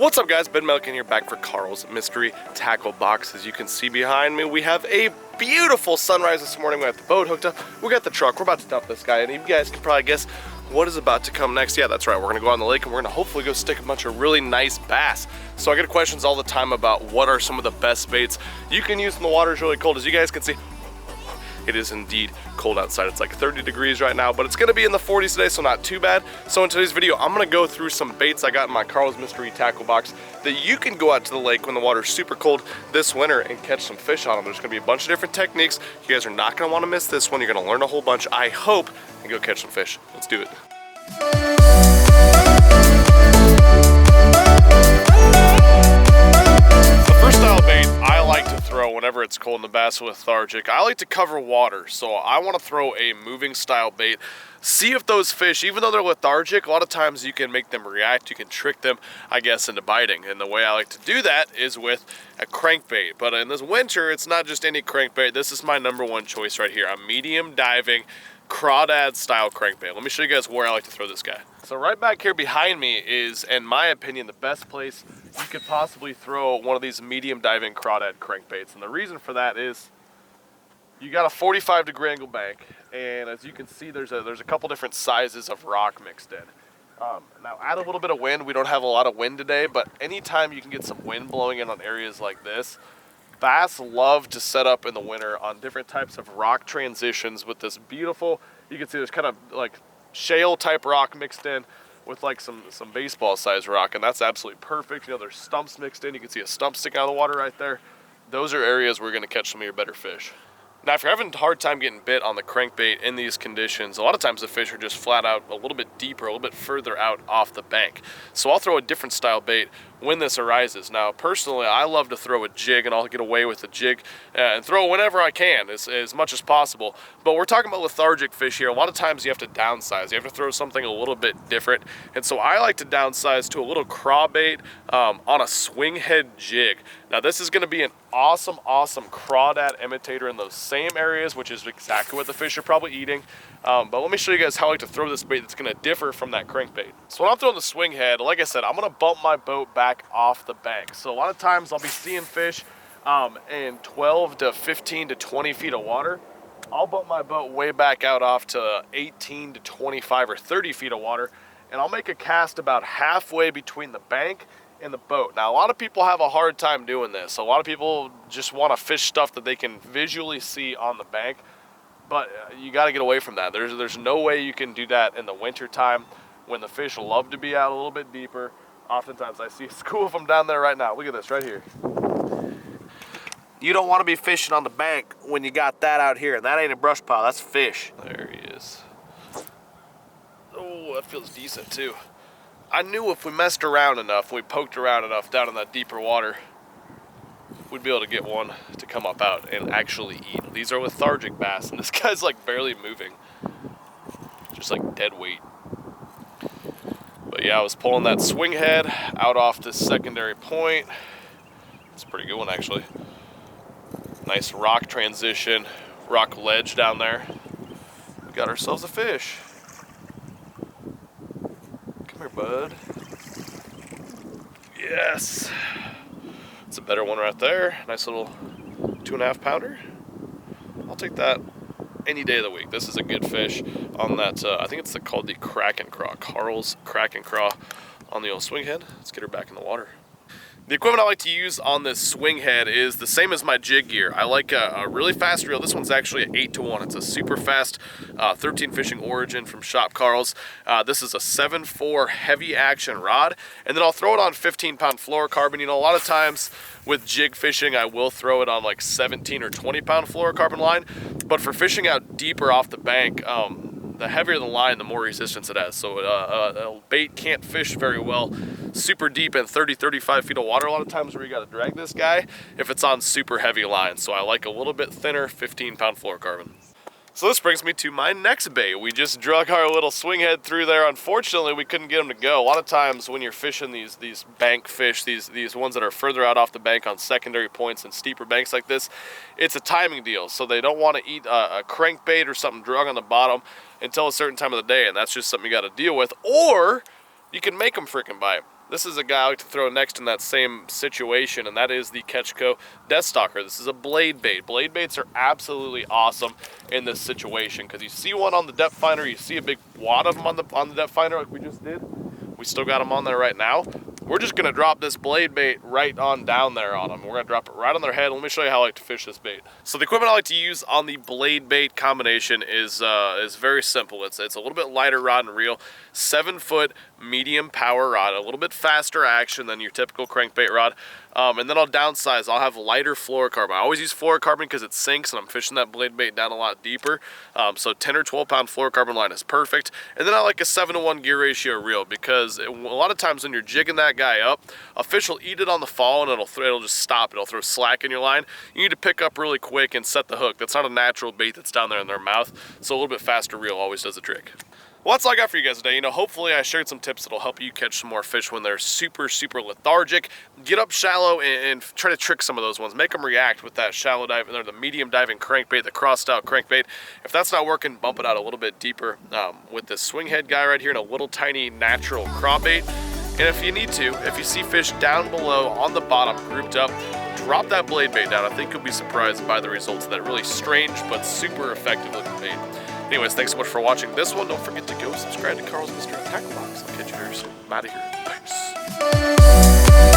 What's up, guys? Ben Melkin here, back for Carl's Mystery Tackle Box. As you can see behind me, we have a beautiful sunrise this morning. We got the boat hooked up, we got the truck, we're about to dump this guy, and you guys can probably guess what is about to come next. Yeah, that's right, we're gonna go on the lake and we're gonna hopefully go stick a bunch of really nice bass. So I get questions all the time about what are some of the best baits you can use when the water is really cold. As you guys can see, it is indeed cold outside. It's like 30 degrees right now, but it's gonna be in the 40s today, so not too bad. So in today's video, I'm gonna go through some baits I got in my Carl's Mystery Tackle Box that you can go out to the lake when the water's super cold this winter and catch some fish on them. There's gonna be a bunch of different techniques. You guys are not gonna wanna miss this one. You're gonna learn a whole bunch, I hope, and go catch some fish. Let's do it. First style bait I like to throw whenever it's cold and the bass are lethargic, I like to cover water. So I want to throw a moving style bait. See if those fish, even though they're lethargic, a lot of times you can make them react, you can trick them, I guess, into biting. And the way I like to do that is with a crankbait. But in this winter, it's not just any crankbait. This is my #1 choice right here. A medium diving crawdad style crankbait. Let me show you guys where I like to throw this guy. So right back here behind me is, in my opinion, the best place you could possibly throw one of these medium diving crawdad crankbaits. And the reason for that is you got a 45-degree angle bank, and as you can see, there's a couple different sizes of rock mixed in. Now add a little bit of wind. We don't have a lot of wind today, but anytime you can get some wind blowing in on areas like this, bass love to set up in the winter on different types of rock transitions with this beautiful, you can see there's kind of like shale type rock mixed in with like some baseball size rock, and that's absolutely perfect. You know, there's stumps mixed in. You can see a stump sticking out of the water right there. Those are areas where you're gonna catch some of your better fish. Now, if you're having a hard time getting bit on the crankbait in these conditions, a lot of times the fish are just flat out a little bit deeper, a little bit further out off the bank. So I'll throw a different style bait when this arises. Now, personally, I love to throw a jig, and I'll get away with a jig and throw whenever I can, as much as possible. But we're talking about lethargic fish here. A lot of times you have to downsize. You have to throw something a little bit different. And so I like to downsize to a little craw bait on a swing head jig. Now, this is gonna be an awesome crawdad imitator in those same areas, which is exactly what the fish are probably eating. But let me show you guys how I like to throw this bait that's gonna differ from that crankbait. So when I'm throwing the swing head, like I said, I'm gonna bump my boat back off the bank. So a lot of times I'll be seeing fish in 12 to 15 to 20 feet of water. I'll bump my boat way back out off to 18 to 25 or 30 feet of water, and I'll make a cast about halfway between the bank and the boat. Now, a lot of people have a hard time doing this. A lot of people just want to fish stuff that they can visually see on the bank, but you got to get away from that. There's no way you can do that in the winter time when the fish love to be out a little bit deeper. Oftentimes I see a school of them down there right now. Look at this right here. You don't want to be fishing on the bank when you got that out here. That ain't a brush pile, that's fish. There he is. Oh, that feels decent too. I knew if we messed around enough, we poked around enough down in that deeper water, we'd be able to get one to come up out and actually eat. These are lethargic bass, and this guy's like barely moving. Just like dead weight. But yeah, I was pulling that swing head out off this secondary point. It's a pretty good one, actually. Nice rock transition, rock ledge down there. We got ourselves a fish. Come here, bud. Yes. It's a better one right there. Nice little 2.5 pounder. I'll take that any day of the week. This is a good fish on that, I think it's called the craw, Carl's craw on the old swing head. Let's get her back in the water. The equipment I like to use on this swing head is the same as my jig gear. I like a really fast reel. This one's actually an 8-to-1. It's a super fast 13 Fishing Origin from Shop Carl's. This is a 7.4 heavy action rod, and then I'll throw it on 15-pound fluorocarbon. You know, a lot of times with jig fishing, I will throw it on like 17 or 20-pound fluorocarbon line, but for fishing out deeper off the bank, the heavier the line, the more resistance it has. So a bait can't fish very well super deep in 30-35 feet of water a lot of times where you got to drag this guy if it's on super heavy lines. So I like a little bit thinner 15-pound fluorocarbon. So this brings me to my next bait. We just drug our little swing head through there. Unfortunately, we couldn't get him to go. A lot of times when you're fishing these bank fish, these ones that are further out off the bank on secondary points and steeper banks like this, it's a timing deal. So they don't want to eat a crankbait or something drug on the bottom until a certain time of the day, and that's just something you got to deal with. Or you can make them freaking bite. This is a guy I like to throw next in that same situation, and that is the Ketchco Death Stalker. This is a blade bait. Blade baits are absolutely awesome in this situation because you see one on the depth finder, you see a big wad of them on the depth finder like we just did. We still got them on there right now. We're just gonna drop this blade bait right on down there on them. We're gonna drop it right on their head. Let me show you how I like to fish this bait. So the equipment I like to use on the blade bait combination is very simple. It's a little bit lighter rod and reel, 7-foot medium power rod, a little bit faster action than your typical crankbait rod. And then I'll downsize. I'll have lighter fluorocarbon. I always use fluorocarbon because it sinks and I'm fishing that blade bait down a lot deeper. So 10 or 12 pound fluorocarbon line is perfect. And then I like a 7-to-1 gear ratio reel because a lot of times when you're jigging that guy up, a fish will eat it on the fall and it'll just stop. It'll throw slack in your line. You need to pick up really quick and set the hook. That's not a natural bait that's down there in their mouth. So a little bit faster reel always does the trick. Well, that's all I got for you guys today. Hopefully I shared some tips that'll help you catch some more fish when they're super, super lethargic. Get up shallow and try to trick some of those ones. Make them react with that shallow dive, or the medium diving crankbait, the craw style crankbait. If that's not working, bump it out a little bit deeper with this swing head guy right here and a little tiny natural craw bait. And if you need to, if you see fish down below on the bottom grouped up, drop that blade bait down. I think you'll be surprised by the results of that really strange but super effective looking bait. Anyways, thanks so much for watching this one. Don't forget to go subscribe to Carl's Mystery Tackle Box. I'll catch you very soon. I'm out of here. Thanks.